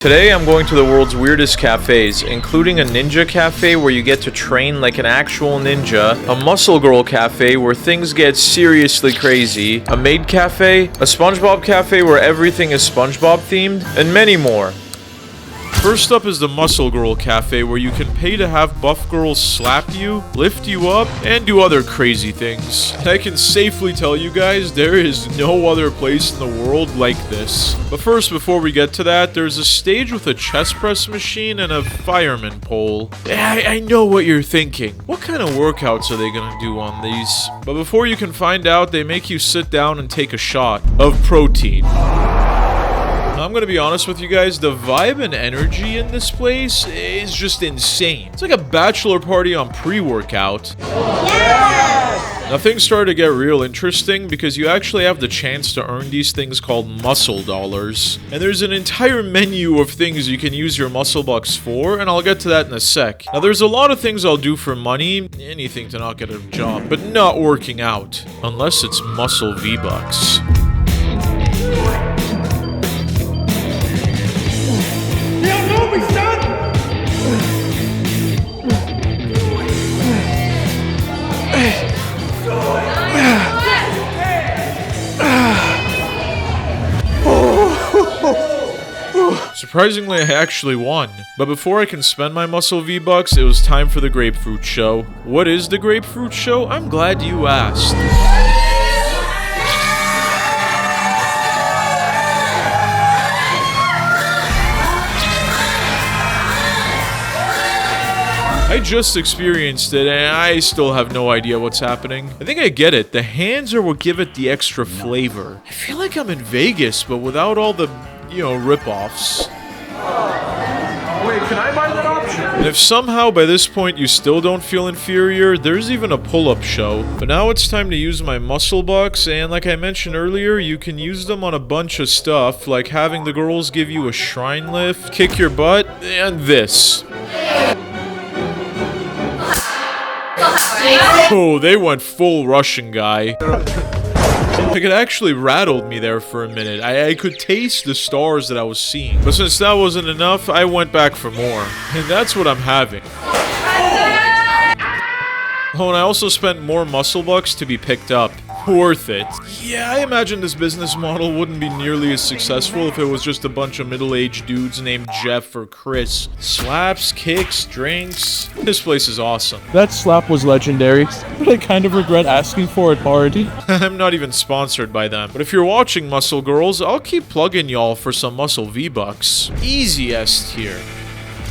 Today I'm going to the world's weirdest cafes, including a ninja cafe where you get to train like an actual ninja, a muscle girl cafe where things get seriously crazy, a Maid cafe, a Spongebob cafe where everything is Spongebob themed, and many more. First up is the Muscle Girl Cafe, where you can pay to have buff girls slap you, lift you up, and do other crazy things. I can safely tell you guys, there is no other place in the world like this. But first, before we get to that, there's a stage with a chest press machine and a fireman pole. I know what you're thinking. What kind of workouts are they gonna do on these? But before you can find out, they make you sit down and take a shot of protein. I'm gonna be honest with you guys, the vibe and energy in this place is just insane. It's like a bachelor party on pre-workout. Yes! Now things started to get real interesting because you actually have the chance to earn these things called muscle dollars. And there's an entire menu of things you can use your muscle bucks for, and I'll get to that in a sec. Now there's a lot of things I'll do for money, anything to not get a job, but not working out. Unless it's muscle V-bucks. Surprisingly, I actually won. But before I can spend my muscle V-bucks, it was time for the grapefruit show. What is the grapefruit show? I'm glad you asked. I just experienced it, and I still have no idea what's happening. I think I get it. The hands are what give it the extra flavor. I feel like I'm in Vegas, but without all the, rip-offs. Wait, can I buy that option? And if somehow by this point you still don't feel inferior, there's even a pull-up show. But now it's time to use my muscle bucks, and like I mentioned earlier, you can use them on a bunch of stuff, like having the girls give you a shrine lift, kick your butt, and this. Oh, they went full Russian guy. Like, it actually rattled me there for a minute. I could taste the stars that I was seeing. But since that wasn't enough, I went back for more. And that's what I'm having. Oh, and I also spent more muscle bucks to be picked up. Worth it. Yeah, I imagine this business model wouldn't be nearly as successful if it was just a bunch of middle-aged dudes named Jeff or Chris. Slaps, kicks, drinks. This place is awesome. That slap was legendary, but I kind of regret asking for it already. I'm not even sponsored by them. But if you're watching Muscle Girls, I'll keep plugging y'all for some Muscle V-Bucks. Easiest here.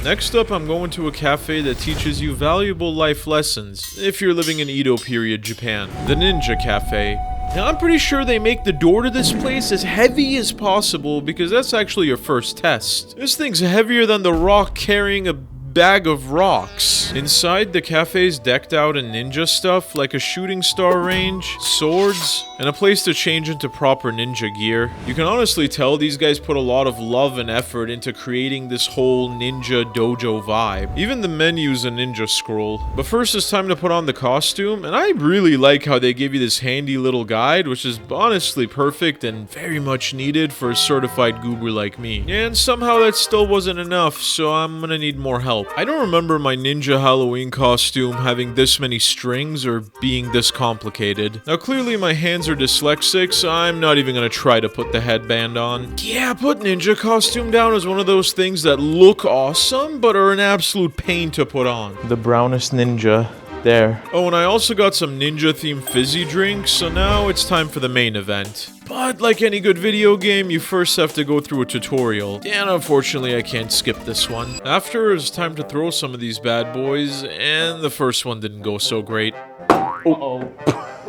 Next up, I'm going to a cafe that teaches you valuable life lessons if you're living in Edo period Japan. The Ninja Cafe. Now, I'm pretty sure they make the door to this place as heavy as possible because that's actually your first test. This thing's heavier than the rock carrying a bag of rocks. Inside, the cafe's decked out in ninja stuff like a shooting star range, swords, and a place to change into proper ninja gear. You can honestly tell these guys put a lot of love and effort into creating this whole ninja dojo vibe. Even the menu's a ninja scroll. But first it's time to put on the costume, and I really like how they give you this handy little guide, which is honestly perfect and very much needed for a certified goober like me. And somehow that still wasn't enough, so I'm gonna need more help. I don't remember my ninja Halloween costume having this many strings or being this complicated. Now clearly my hands are dyslexic, so I'm not even gonna try to put the headband on. Yeah, put ninja costume down as one of those things that look awesome, but are an absolute pain to put on. The brownest ninja. There. Oh, and I also got some ninja-themed fizzy drinks, so now it's time for the main event. But like any good video game, you first have to go through a tutorial. And unfortunately, I can't skip this one. After, it's time to throw some of these bad boys, and the first one didn't go so great. Uh-oh.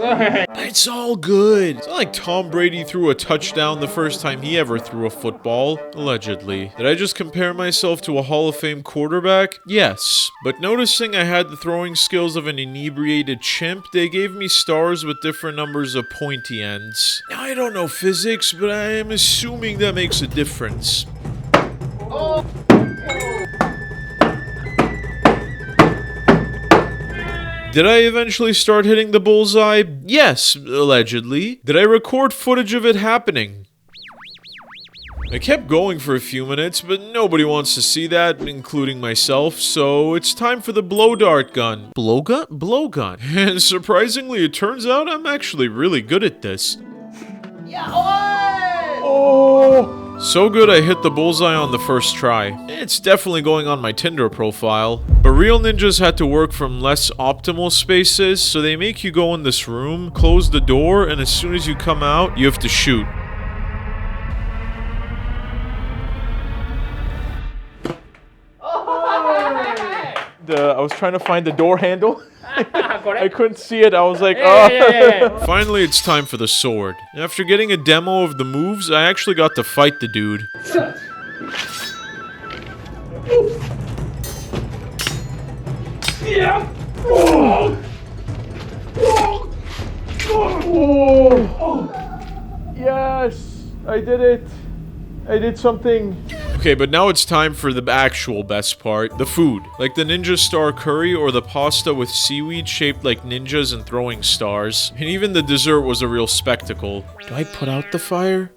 It's all good. It's not like Tom Brady threw a touchdown the first time he ever threw a football. Allegedly. Did I just compare myself to a Hall of Fame quarterback? Yes. But noticing I had the throwing skills of an inebriated chimp, they gave me stars with different numbers of pointy ends. Now, I don't know physics, but I am assuming that makes a difference. Oh. Did I eventually start hitting the bullseye? Yes, allegedly. Did I record footage of it happening? I kept going for a few minutes, but nobody wants to see that, including myself, so it's time for the blow dart gun. Blow gun? Blow gun. And surprisingly, it turns out I'm actually really good at this. Oh! So good I hit the bullseye on the first try. It's definitely going on my Tinder profile. But real ninjas had to work from less optimal spaces, so they make you go in this room, close the door, and as soon as you come out, you have to shoot. I was trying to find the door handle. I couldn't see it. I was like, oh. Finally, it's time for the sword. After getting a demo of the moves, I actually got to fight the dude. Yes, I did it. I did something. Okay, but now it's time for the actual best part, the food. Like the ninja star curry or the pasta with seaweed shaped like ninjas and throwing stars. And even the dessert was a real spectacle. Do I put out the fire?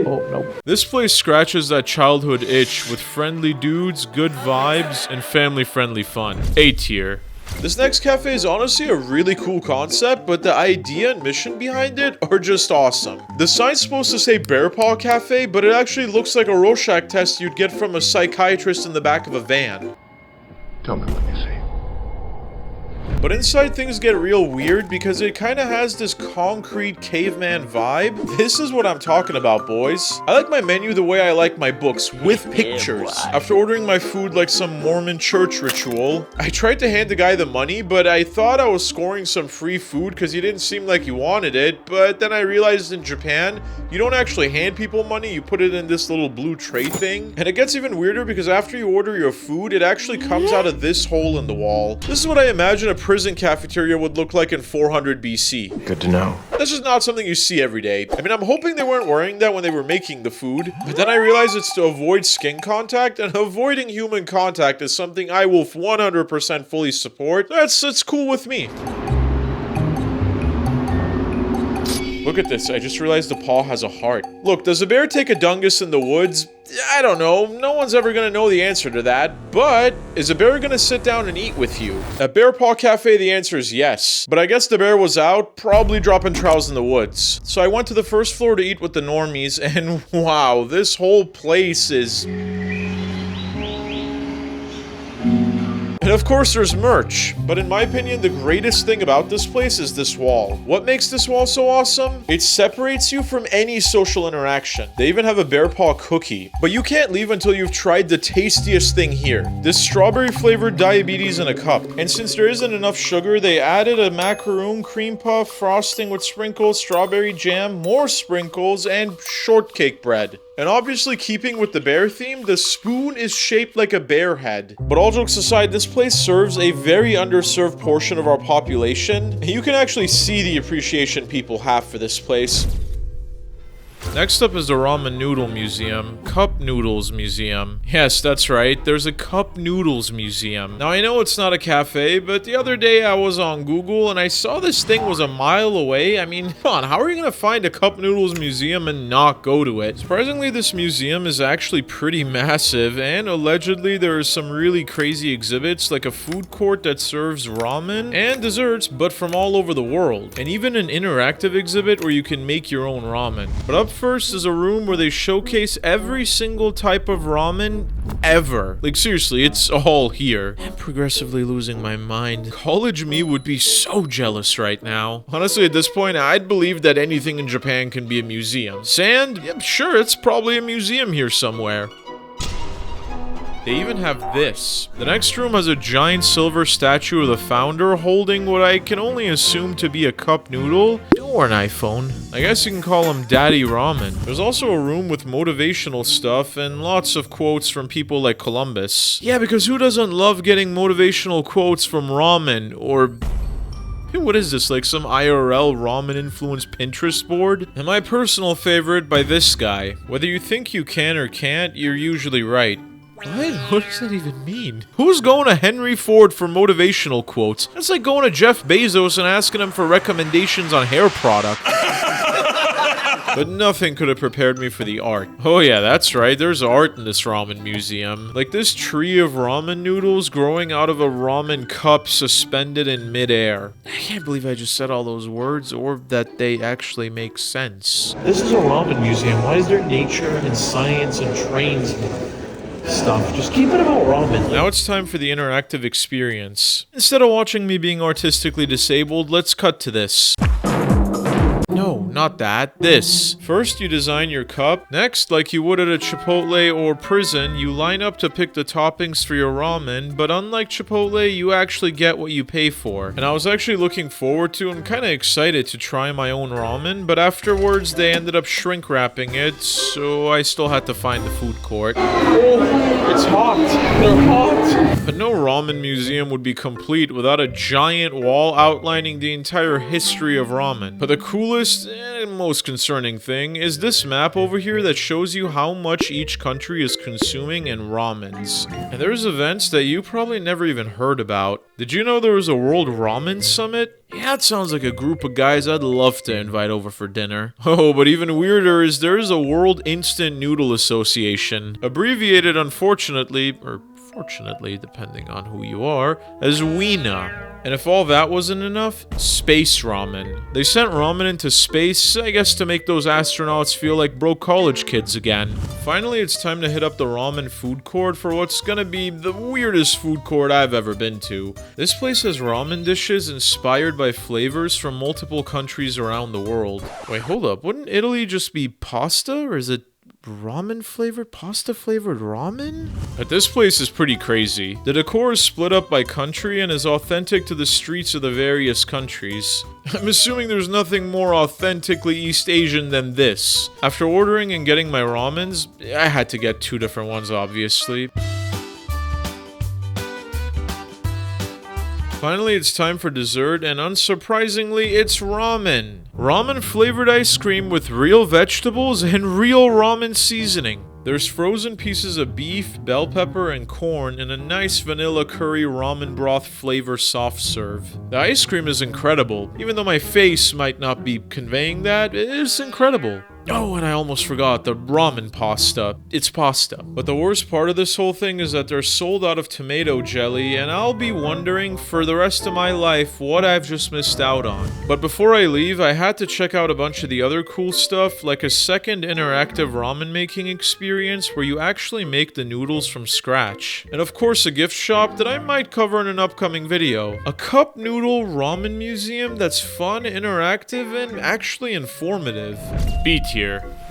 Oh, no. This place scratches that childhood itch with friendly dudes, good vibes, and family-friendly fun. A tier. This next cafe is honestly a really cool concept, but the idea and mission behind it are just awesome. The sign's supposed to say Bearpaw Cafe, but it actually looks like a Rorschach test you'd get from a psychiatrist in the back of a van. Tell me what you see. But inside things get real weird because it kind of has this concrete caveman vibe. This is what I'm talking about, boys. I like my menu the way I like my books, with pictures. After ordering my food like some Mormon church ritual, I tried to hand the guy the money, but I thought I was scoring some free food because he didn't seem like he wanted it. But then I realized in Japan, you don't actually hand people money, you put it in this little blue tray thing. And it gets even weirder because after you order your food, it actually comes out of this hole in the wall. This is what I imagine a prison cafeteria would look like in 400 BC. Good to know. This is not something you see every day. I mean, I'm hoping they weren't wearing that when they were making the food, but then I realized it's to avoid skin contact, and avoiding human contact is something I will 100% fully support. That's cool with me. Look at this, I just realized the paw has a heart. Look, does a bear take a dungus in the woods? I don't know, no one's ever gonna know the answer to that, but is a bear gonna sit down and eat with you? At Bearpaw Cafe, the answer is yes, but I guess the bear was out, probably dropping trowels in the woods. So I went to the first floor to eat with the normies, and wow, this whole place is... And of course there's merch, but in my opinion the greatest thing about this place is this wall. What makes this wall so awesome? It separates you from any social interaction. They even have a Bearpaw cookie, but you can't leave until you've tried the tastiest thing here. This strawberry flavored diabetes in a cup. And since there isn't enough sugar, they added a macaroon cream puff, frosting with sprinkles, strawberry jam, more sprinkles, and shortcake bread. And obviously keeping with the bear theme, the spoon is shaped like a bear head. But all jokes aside, this place serves a very underserved portion of our population. And you can actually see the appreciation people have for this place. Next up is the Ramen Noodle Museum. Cup Noodles Museum. Yes, that's right, there's a Cup Noodles Museum. Now I know it's not a cafe, but the other day I was on Google and I saw this thing was a mile away. I mean, come on, how are you gonna find a Cup Noodles Museum and not go to it? Surprisingly, this museum is actually pretty massive, and allegedly there are some really crazy exhibits, like a food court that serves ramen and desserts, but from all over the world. And even an interactive exhibit where you can make your own ramen. But up first is a room where they showcase every single type of ramen ever. Like seriously, it's all here. I'm progressively losing my mind. College me would be so jealous right now. Honestly, at this point, I'd believe that anything in Japan can be a museum. Sand? Yeah, sure, it's probably a museum here somewhere. They even have this. The next room has a giant silver statue of the founder holding what I can only assume to be a cup noodle or an iPhone. I guess you can call him Daddy Ramen. There's also a room with motivational stuff and lots of quotes from people like Columbus. Yeah, because who doesn't love getting motivational quotes from ramen or... What is this, like some IRL ramen-influenced Pinterest board? And my personal favorite by this guy. Whether you think you can or can't, you're usually right. What does that even mean? Who's going to Henry Ford for motivational quotes? That's like going to Jeff Bezos and asking him for recommendations on hair product. But nothing could have prepared me for the art. Oh yeah, that's right, there's art in this ramen museum. Like this tree of ramen noodles growing out of a ramen cup suspended in midair. I can't believe I just said all those words, or that they actually make sense. This is a ramen museum. Why is there nature and science and trains stuff? Just keep it about ramen. Now it's time for the interactive experience. Instead of watching me being artistically disabled, let's cut to this. No, not that. This. First, you design your cup. Next, like you would at a Chipotle or prison, you line up to pick the toppings for your ramen, but unlike Chipotle, you actually get what you pay for. And I was actually looking forward to and kind of excited to try my own ramen, but afterwards they ended up shrink wrapping it, so I still had to find the food court. Oh, it's hot. They're hot. But no ramen museum would be complete without a giant wall outlining the entire history of ramen. But the coolest and most concerning thing is this map over here that shows you how much each country is consuming in ramens. And there's events that you probably never even heard about. Did you know there was a World Ramen Summit? Yeah, it sounds like a group of guys I'd love to invite over for dinner. Oh, but even weirder is there is a World Instant Noodle Association, abbreviated unfortunately, or fortunately, depending on who you are, as WINA. And if all that wasn't enough, space ramen. They sent ramen into space, I guess to make those astronauts feel like broke college kids again. Finally, it's time to hit up the ramen food court for what's gonna be the weirdest food court I've ever been to. This place has ramen dishes inspired by flavors from multiple countries around the world. Wait, hold up, wouldn't Italy just be pasta, or is it ramen flavored, pasta flavored ramen? But this place is pretty crazy. The decor is split up by country and is authentic to the streets of the various countries. I'm assuming there's nothing more authentically East Asian than this. After ordering and getting my ramens, I had to get 2 different ones obviously. Finally, it's time for dessert, and unsurprisingly, it's ramen. Ramen flavored ice cream with real vegetables and real ramen seasoning. There's frozen pieces of beef, bell pepper, and corn in a nice vanilla curry ramen broth flavor soft serve. The ice cream is incredible. Even though my face might not be conveying that, it is incredible. Oh, and I almost forgot, the ramen pasta. It's pasta. But the worst part of this whole thing is that they're sold out of tomato jelly, and I'll be wondering for the rest of my life what I've just missed out on. But before I leave, I had to check out a bunch of the other cool stuff, like a second interactive ramen making experience where you actually make the noodles from scratch. And of course a gift shop that I might cover in an upcoming video. A cup noodle ramen museum that's fun, interactive, and actually informative. Beat here.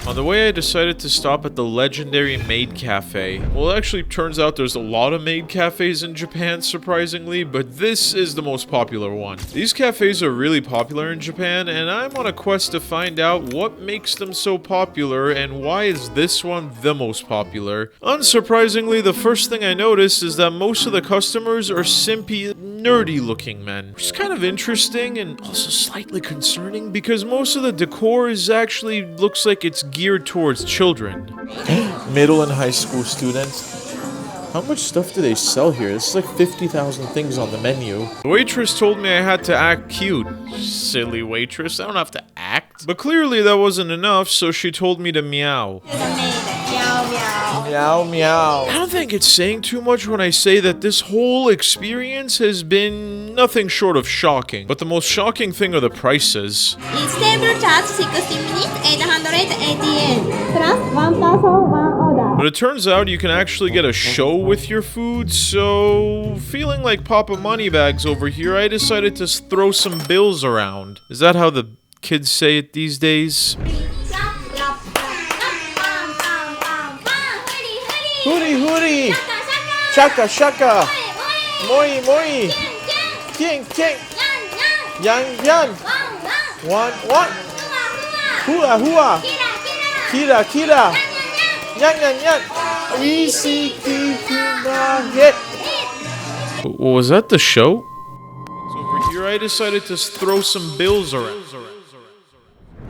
On the way, I decided to stop at the legendary Maid Cafe. Well, it actually turns out there's a lot of Maid cafes in Japan, surprisingly, but this is the most popular one. These cafes are really popular in Japan, and I'm on a quest to find out what makes them so popular and why is this one the most popular. Unsurprisingly, the first thing I noticed is that most of the customers are simply nerdy-looking men. Which is kind of interesting and also slightly concerning because most of the decor is actually looks like it's geared towards children. Middle and high school students. How much stuff do they sell here? This is like 50,000 things on the menu. The waitress told me I had to act cute. Silly waitress, I don't have to act. But clearly that wasn't enough, so she told me to meow. Meow, meow. I don't think it's saying too much when I say that this whole experience has been nothing short of shocking. But the most shocking thing are the prices. Each table charge 60 minutes, 880 yen, plus 1 person, 1 order. But it turns out you can actually get a show with your food, so feeling like Papa Moneybags over here, I decided to throw some bills around. Is that how the kids say it these days? Hootie, hootie. Shaka, shaka. Moi, moi. King, king. Yang, yang. One, one. Hua, hua. Kira, kira. Yang, yang, yang. Hit. Was that the show? So over here I decided to throw some bills around.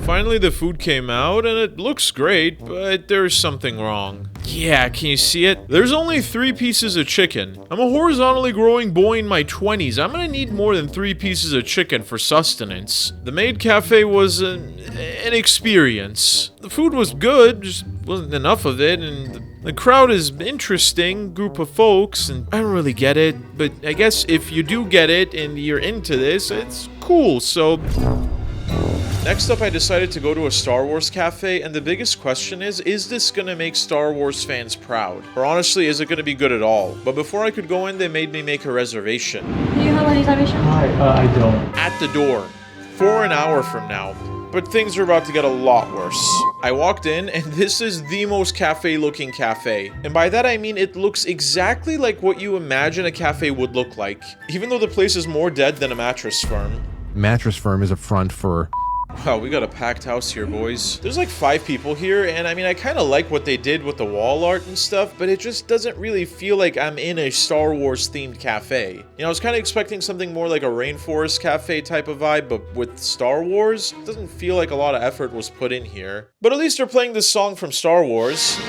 Finally, the food came out, and it looks great, but there's something wrong. Yeah, can you see it? There's only 3 pieces of chicken. I'm a horizontally growing boy in my 20s. I'm gonna need more than 3 pieces of chicken for sustenance. The Maid Cafe was an experience. The food was good, just wasn't enough of it, and the crowd is interesting, group of folks, and I don't really get it, but I guess if you do get it and you're into this, it's cool, so... Next up, I decided to go to a Star Wars cafe, and the biggest question is this gonna make Star Wars fans proud? Or honestly, is it gonna be good at all? But before I could go in, they made me make a reservation. Do you have a reservation? Hi, I don't. At the door. For an hour from now. But things are about to get a lot worse. I walked in, and this is the most cafe-looking cafe. And by that I mean it looks exactly like what you imagine a cafe would look like. Even though the place is more dead than a mattress firm. Mattress firm is a front for... Wow, we got a packed house here, boys. There's like 5 people here, and I mean, I kind of like what they did with the wall art and stuff, but it just doesn't really feel like I'm in a Star Wars themed cafe. You know, I was kind of expecting something more like a rainforest cafe type of vibe, but with Star Wars, it doesn't feel like a lot of effort was put in here. But at least they're playing this song from Star Wars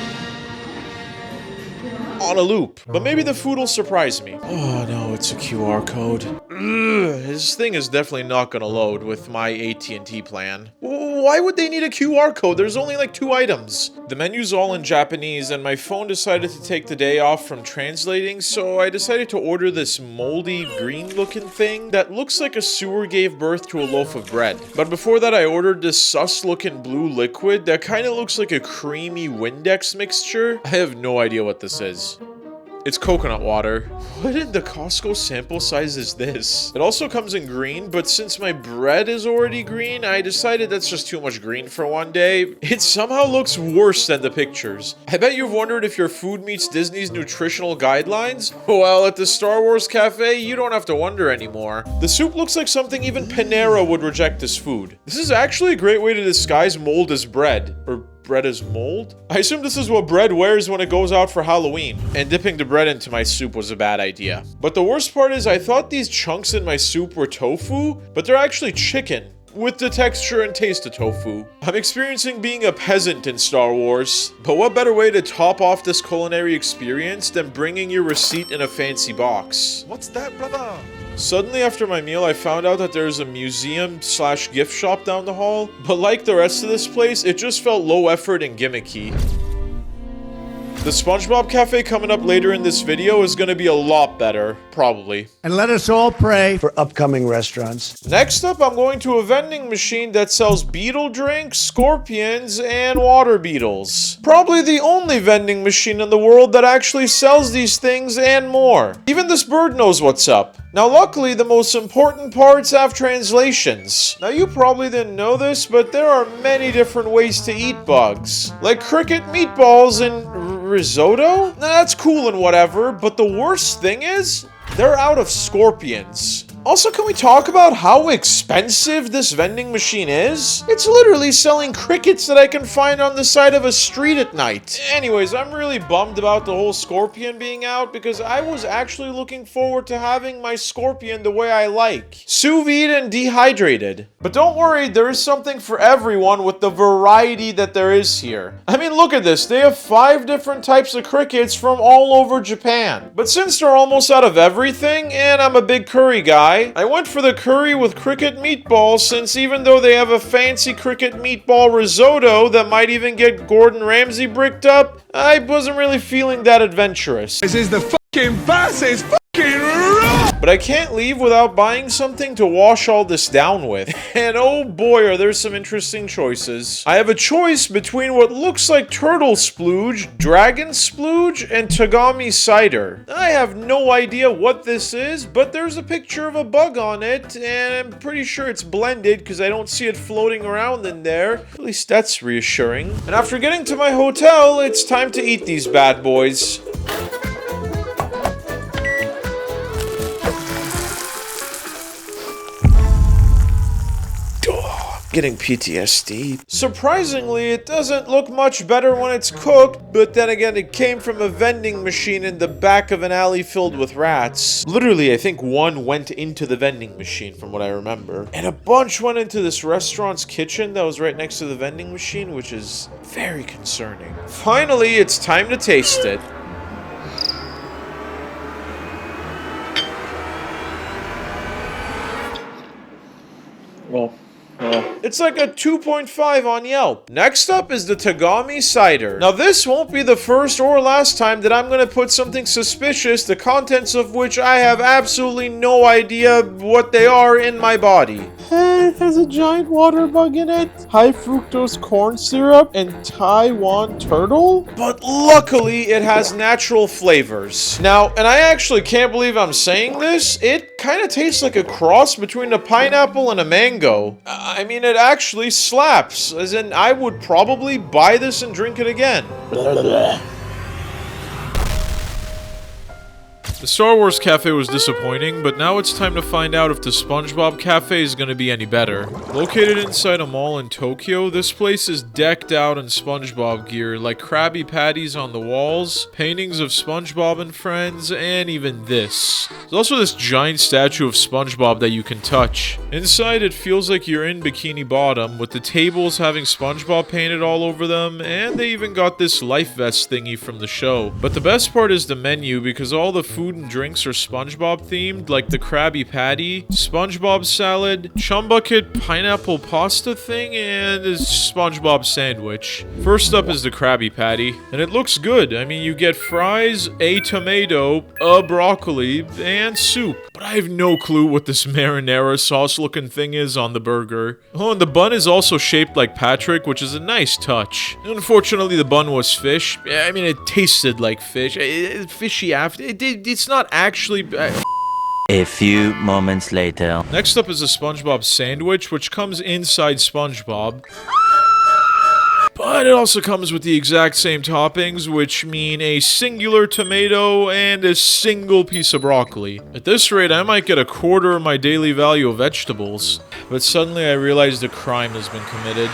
on a loop. But maybe the food will surprise me. Oh no, it's a QR code. Ugh, this thing is definitely not gonna load with my AT&T plan. Why would they need a QR code? There's only like 2 items. The menu's all in Japanese, and my phone decided to take the day off from translating, so I decided to order this moldy green looking thing that looks like a sewer gave birth to a loaf of bread. But before that, I ordered this sus looking blue liquid that kind of looks like a creamy Windex mixture. I have no idea what this is. It's coconut water. What in the Costco sample size is this? It also comes in green, but since my bread is already green, I decided that's just too much green for one day. It somehow looks worse than the pictures. I bet you've wondered if your food meets Disney's nutritional guidelines? Well, at the Star Wars cafe, you don't have to wonder anymore. The soup looks like something even Panera would reject as food. This is actually a great way to disguise mold as bread. Or bread as mold? I assume this is what bread wears when it goes out for Halloween. And dipping the bread into my soup was a bad idea. But the worst part is I thought these chunks in my soup were tofu, but they're actually chicken. With the texture and taste of tofu. I'm experiencing being a peasant in Star Wars. But what better way to top off this culinary experience than bringing your receipt in a fancy box? What's that, brother? Suddenly after my meal, I found out that there's a museum/gift shop down the hall. But like the rest of this place, it just felt low effort and gimmicky. The Spongebob Cafe coming up later in this video is gonna be a lot better, probably. And let us all pray for upcoming restaurants. Next up, I'm going to a vending machine that sells beetle drinks, scorpions, and water beetles. Probably the only vending machine in the world that actually sells these things and more. Even this bird knows what's up. Now luckily, the most important parts have translations. Now you probably didn't know this, but there are many different ways to eat bugs. Like cricket meatballs and risotto? Now, that's cool and whatever, but the worst thing is, they're out of scorpions. Also, can we talk about how expensive this vending machine is? It's literally selling crickets that I can find on the side of a street at night. Anyways, I'm really bummed about the whole scorpion being out because I was actually looking forward to having my scorpion the way I like. Sous vide and dehydrated. But don't worry, there is something for everyone with the variety that there is here. I mean, look at this. They have 5 different types of crickets from all over Japan. But since they're almost out of everything, and I'm a big curry guy, I went for the curry with cricket meatballs since even though they have a fancy cricket meatball risotto that might even get Gordon Ramsay bricked up, I wasn't really feeling that adventurous. This is the fucking fastest fucking rock! But I can't leave without buying something to wash all this down with. And oh boy, are there some interesting choices. I have a choice between what looks like turtle splooge, dragon splooge, and Tagami cider. I have no idea what this is, but there's a picture of a bug on it, and I'm pretty sure it's blended because I don't see it floating around in there. At least that's reassuring. And after getting to my hotel, it's time to eat these bad boys. Getting PTSD. Surprisingly, it doesn't look much better when it's cooked, but then again, it came from a vending machine in the back of an alley filled with rats. Literally, I think one went into the vending machine from what I remember. And a bunch went into this restaurant's kitchen that was right next to the vending machine, which is very concerning. Finally, it's time to taste it. It's like a 2.5 on Yelp. Next up is the Tagami cider. Now this won't be the first or last time that I'm gonna put something suspicious, the contents of which I have absolutely no idea what they are, in my body. It has a giant water bug in it, high fructose corn syrup, and Taiwan turtle? But luckily it has natural flavors. Now, and I actually can't believe I'm saying this, it kind of tastes like a cross between a pineapple and a mango. I mean, it actually slaps, as in I would probably buy this and drink it again. The Star Wars Cafe was disappointing, but now it's time to find out if the Spongebob Cafe is going to be any better. Located inside a mall in Tokyo, this place is decked out in Spongebob gear, like Krabby Patties on the walls, paintings of Spongebob and friends, and even this. There's also this giant statue of Spongebob that you can touch. Inside, it feels like you're in Bikini Bottom, with the tables having Spongebob painted all over them, and they even got this life vest thingy from the show. But the best part is the menu, because all the food and drinks are SpongeBob themed, like the Krabby Patty, SpongeBob salad, chum bucket pineapple pasta thing, and a SpongeBob sandwich. First up is the Krabby Patty, and it looks good. I mean, you get fries, a tomato, a broccoli, and soup. But I have no clue what this marinara sauce looking thing is on the burger. Oh, and the bun is also shaped like Patrick, which is a nice touch. Unfortunately, the bun was fish. I mean, it tasted like fish. Fishy after. It's not actually... A few moments later. Next up is a SpongeBob sandwich, which comes inside SpongeBob. But it also comes with the exact same toppings, which mean a singular tomato and a single piece of broccoli. At this rate, I might get a quarter of my daily value of vegetables. But suddenly I realized a crime has been committed.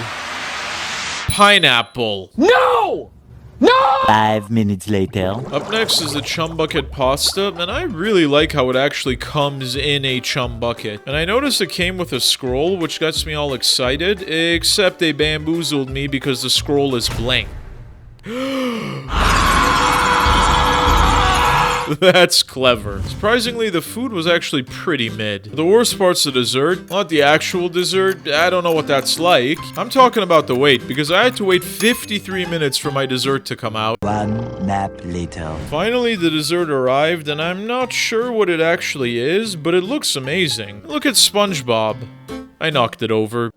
Pineapple. No! No! 5 minutes later. Up next is the chum bucket pasta, and I really like how it actually comes in a chum bucket. And I noticed it came with a scroll, which gets me all excited, except they bamboozled me because the scroll is blank. That's clever. Surprisingly, the food was actually pretty mid. The worst part's the dessert. Not the actual dessert. I don't know what that's like. I'm talking about the wait, because I had to wait 53 minutes for my dessert to come out. 1 nap later. Finally, the dessert arrived, and I'm not sure what it actually is, but it looks amazing. Look at SpongeBob. I knocked it over.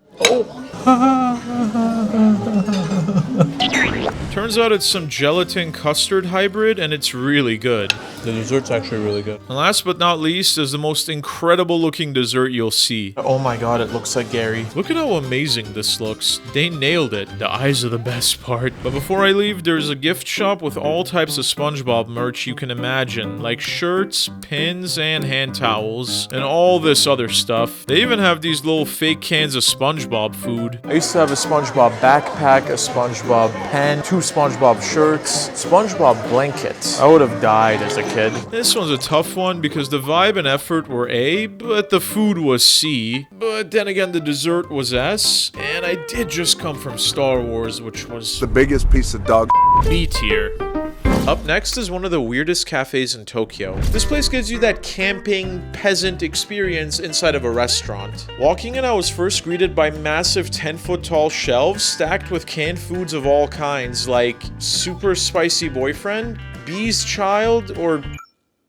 Turns out it's some gelatin custard hybrid, and it's really good. The dessert's actually really good. And last but not least is the most incredible looking dessert you'll see. Oh my god, it looks like Gary. Look at how amazing this looks. They nailed it. The eyes are the best part. But before I leave, there's a gift shop with all types of SpongeBob merch you can imagine, like shirts, pins, and hand towels, and all this other stuff. They even have these little fake cans of SpongeBob food. I used to have a SpongeBob backpack, a SpongeBob pen, 2 SpongeBob shirts, SpongeBob blankets. I would have died as a kid. This one's a tough one because the vibe and effort were A, but the food was C. But then again, the dessert was S, and I did just come from Star Wars, which was The biggest piece of dog B tier. Up next is one of the weirdest cafes in Tokyo. This place gives you that camping peasant experience inside of a restaurant. Walking in, I was first greeted by massive 10-foot tall shelves stacked with canned foods of all kinds, like super spicy boyfriend, Bee's child, or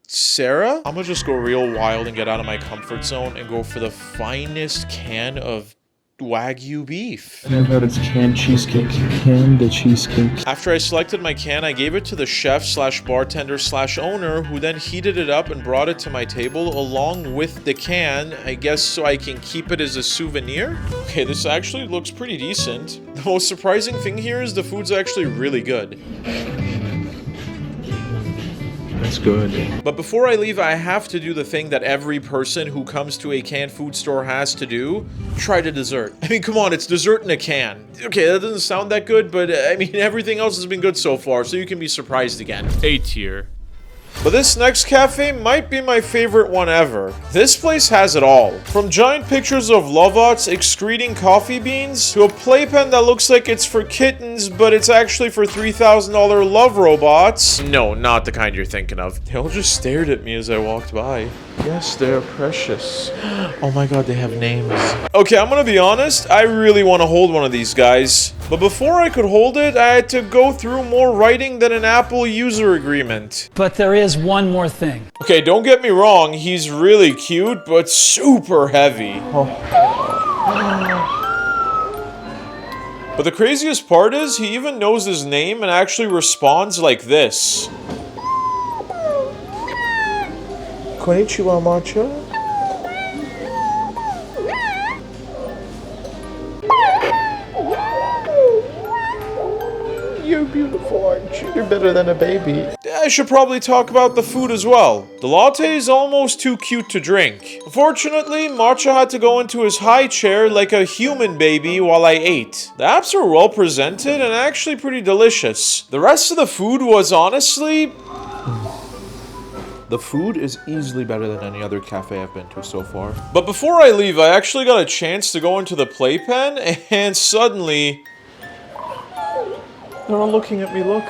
Sarah? I'm gonna just go real wild and get out of my comfort zone and go for the finest can of Wagyu beef. And I've had its canned cheesecake. Canned cheesecake. After I selected my can, I gave it to the chef slash bartender slash owner, who then heated it up and brought it to my table along with the can, I guess so I can keep it as a souvenir? Okay, this actually looks pretty decent. The most surprising thing here is the food's actually really good. That's good. But before I leave, I have to do the thing that every person who comes to a canned food store has to do. Try the dessert. I mean, come on, it's dessert in a can. Okay, that doesn't sound that good, but I mean, everything else has been good so far, so you can be surprised again. A tier. But this next cafe might be my favorite one ever. This place has it all. From giant pictures of lovots excreting coffee beans, to a playpen that looks like it's for kittens, but it's actually for $3,000 love robots. No, not the kind you're thinking of. They all just stared at me as I walked by. Yes, they're precious. Oh my god, they have names. Okay, I'm gonna be honest, I really want to hold one of these guys. But before I could hold it, I had to go through more writing than an Apple user agreement. But there is one more thing. Okay, don't get me wrong, he's really cute, but super heavy. But the craziest part is, he even knows his name and actually responds like this. Konnichiwa, matcha. You're beautiful, aren't you? You're better than a baby. I should probably talk about the food as well. The latte is almost too cute to drink. Unfortunately, Matcha had to go into his high chair like a human baby while I ate. The apps are well presented and actually pretty delicious. The rest of the food was honestly... The food is easily better than any other cafe I've been to so far. But before I leave, I actually got a chance to go into the playpen, and suddenly... They're all looking at me, look.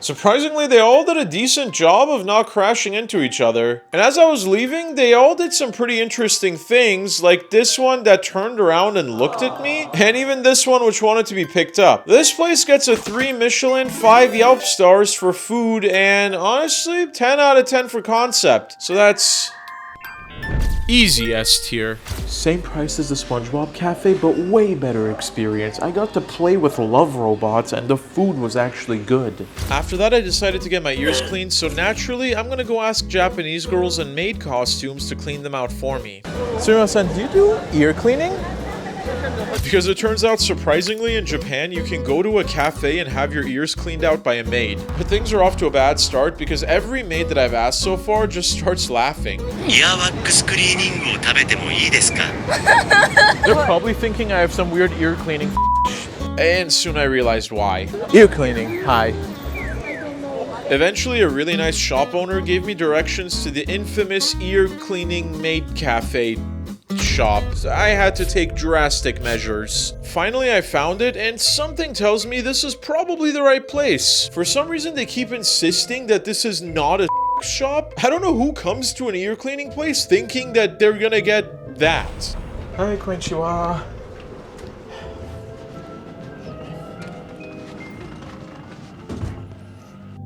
Surprisingly, they all did a decent job of not crashing into each other. And as I was leaving, they all did some pretty interesting things, like this one that turned around and looked at me, and even this one which wanted to be picked up. This place gets a 3 Michelin, 5 Yelp stars for food, and honestly, 10 out of 10 for concept. So that's... Easy S tier. Same price as the Spongebob cafe, but way better experience. I got to play with love robots, and the food was actually good. After that, I decided to get my ears cleaned, so naturally, I'm gonna go ask Japanese girls in maid costumes to clean them out for me. Surima-san, do you do ear cleaning? Because it turns out, surprisingly, in Japan, you can go to a cafe and have your ears cleaned out by a maid. But things are off to a bad start because every maid that I've asked so far just starts laughing. They're probably thinking I have some weird ear cleaning. And soon I realized why. Ear cleaning, hi. Eventually, a really nice shop owner gave me directions to the infamous ear cleaning maid cafe shop. So I had to take drastic measures. Finally, I found it, and something tells me this is probably the right place. For some reason, they keep insisting that this is not a shop. I don't know who comes to an ear cleaning place thinking that they're gonna get that. Hi, konnichiwa.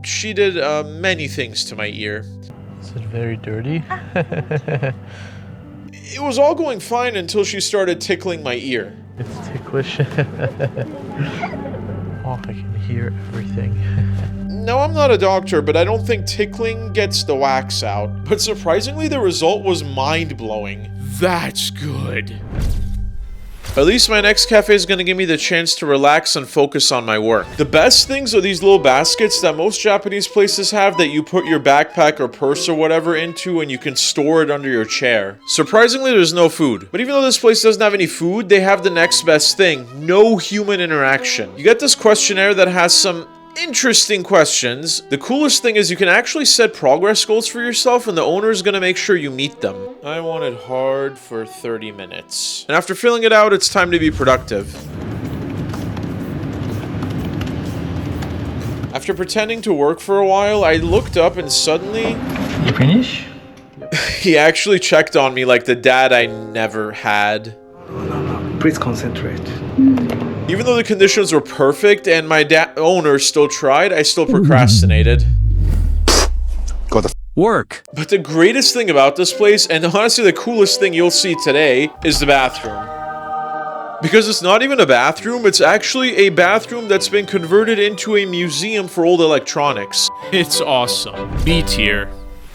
She did many things to my ear. Is it very dirty? It was all going fine until she started tickling my ear. It's ticklish. Oh, I can hear everything. No, I'm not a doctor, but I don't think tickling gets the wax out. But surprisingly, the result was mind-blowing. That's good. At least my next cafe is going to give me the chance to relax and focus on my work. The best things are these little baskets that most Japanese places have that you put your backpack or purse or whatever into and you can store it under your chair. Surprisingly, there's no food. But even though this place doesn't have any food, they have the next best thing. No human interaction. You get this questionnaire that has some interesting questions. The coolest thing is you can actually set progress goals for yourself and the owner is going to make sure you meet them. I wanted hard for 30 minutes. And after filling it out, it's time to be productive. After pretending to work for a while, I looked up and suddenly... You finish? He actually checked on me like the dad I never had. Please concentrate. Even though the conditions were perfect and my owner still tried, I still procrastinated. Go the Work. But the greatest thing about this place, and honestly the coolest thing you'll see today, is the bathroom. Because it's not even a bathroom, it's actually a bathroom that's been converted into a museum for old electronics. It's awesome. B tier.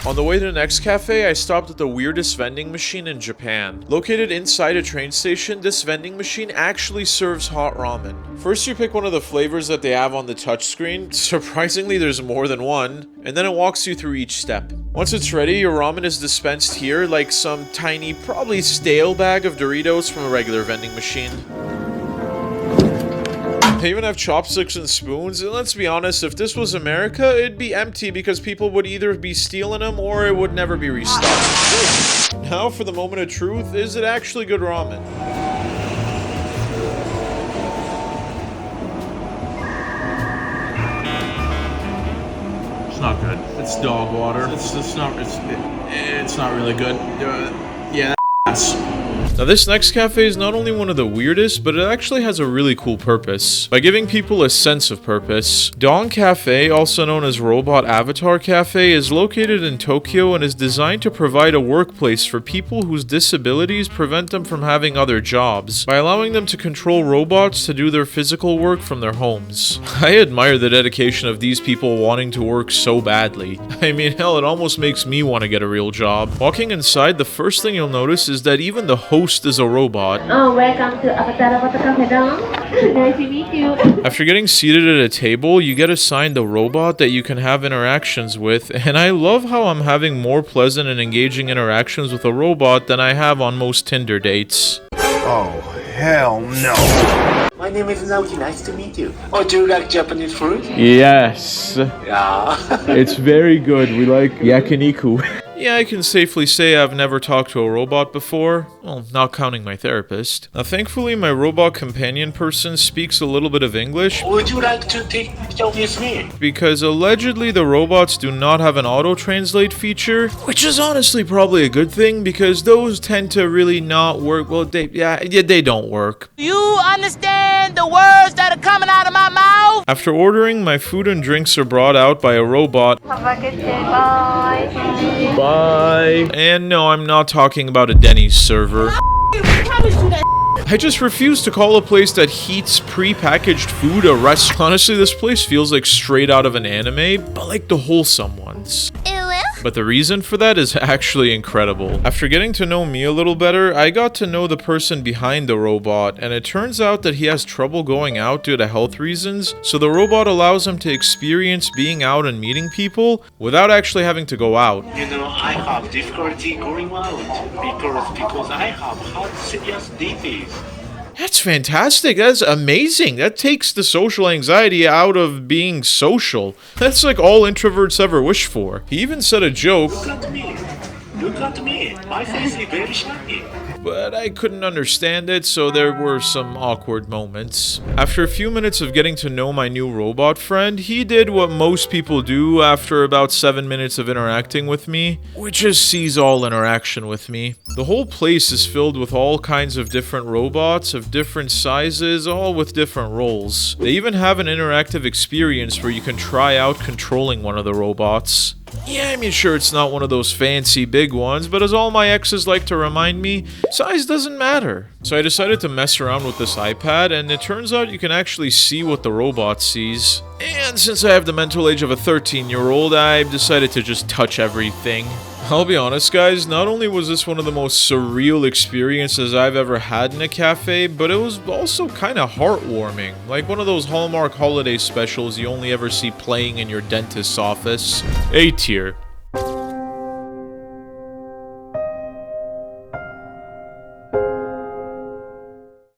On the way to the next cafe, I stopped at the weirdest vending machine in Japan. Located inside a train station, this vending machine actually serves hot ramen. First, you pick one of the flavors that they have on the touchscreen. Surprisingly, there's more than one. And then it walks you through each step. Once it's ready, your ramen is dispensed here like some tiny, probably stale bag of Doritos from a regular vending machine. They even have chopsticks and spoons, and let's be honest, if this was America, it'd be empty because people would either be stealing them or it would never be restocked. Now for the moment of truth, is it actually good ramen? It's not good. It's dog water. It's not really good. Yeah, that's Now this next cafe is not only one of the weirdest, but it actually has a really cool purpose. By giving people a sense of purpose. Dawn Cafe, also known as Robot Avatar Cafe, is located in Tokyo and is designed to provide a workplace for people whose disabilities prevent them from having other jobs, by allowing them to control robots to do their physical work from their homes. I admire the dedication of these people wanting to work so badly. I mean, hell, it almost makes me want to get a real job. Walking inside, the first thing you'll notice is that even the host is a robot. Oh, welcome to Akihabara Cafe Dawn. Nice to meet you. After getting seated at a table, you get assigned a robot that you can have interactions with, and I love how I'm having more pleasant and engaging interactions with a robot than I have on most Tinder dates. Oh, hell no. My name is Naoki. Nice to meet you. Oh, do you like Japanese food? Yes. Yeah. It's very good. We like yakiniku. Yeah, I can safely say I've never talked to a robot before. Well, not counting my therapist. Now, thankfully, my robot companion person speaks a little bit of English. Would you like to take picture with me? Because allegedly the robots do not have an auto-translate feature, which is honestly probably a good thing because those tend to really not work. Well, they don't work. You understand the words that are coming out of my mouth? After ordering, my food and drinks are brought out by a robot. Have a good day. Bye. Bye. And no, I'm not talking about a Denny's server. I just refuse to call a place that heats pre-packaged food a restaurant. Honestly, this place feels like straight out of an anime, but like the wholesome ones. But the reason for that is actually incredible. After getting to know me a little better, I got to know the person behind the robot, and it turns out that he has trouble going out due to health reasons, so the robot allows him to experience being out and meeting people without actually having to go out. You know, I have difficulty going out because I have heart serious disease. That's fantastic. That's amazing. That takes the social anxiety out of being social. That's like all introverts ever wish for. He even said a joke. Look at me. Look at me. My face is very shiny. But I couldn't understand it, so there were some awkward moments. After a few minutes of getting to know my new robot friend, he did what most people do after about 7 minutes of interacting with me, which is seize all interaction with me. The whole place is filled with all kinds of different robots of different sizes, all with different roles. They even have an interactive experience where you can try out controlling one of the robots. Yeah, I mean, sure, it's not one of those fancy big ones, but as all my exes like to remind me, size doesn't matter. So I decided to mess around with this iPad, and it turns out you can actually see what the robot sees. And since I have the mental age of a 13-year-old, I've decided to just touch everything. I'll be honest, guys, not only was this one of the most surreal experiences I've ever had in a cafe, but it was also kind of heartwarming. Like one of those Hallmark holiday specials you only ever see playing in your dentist's office. A tier.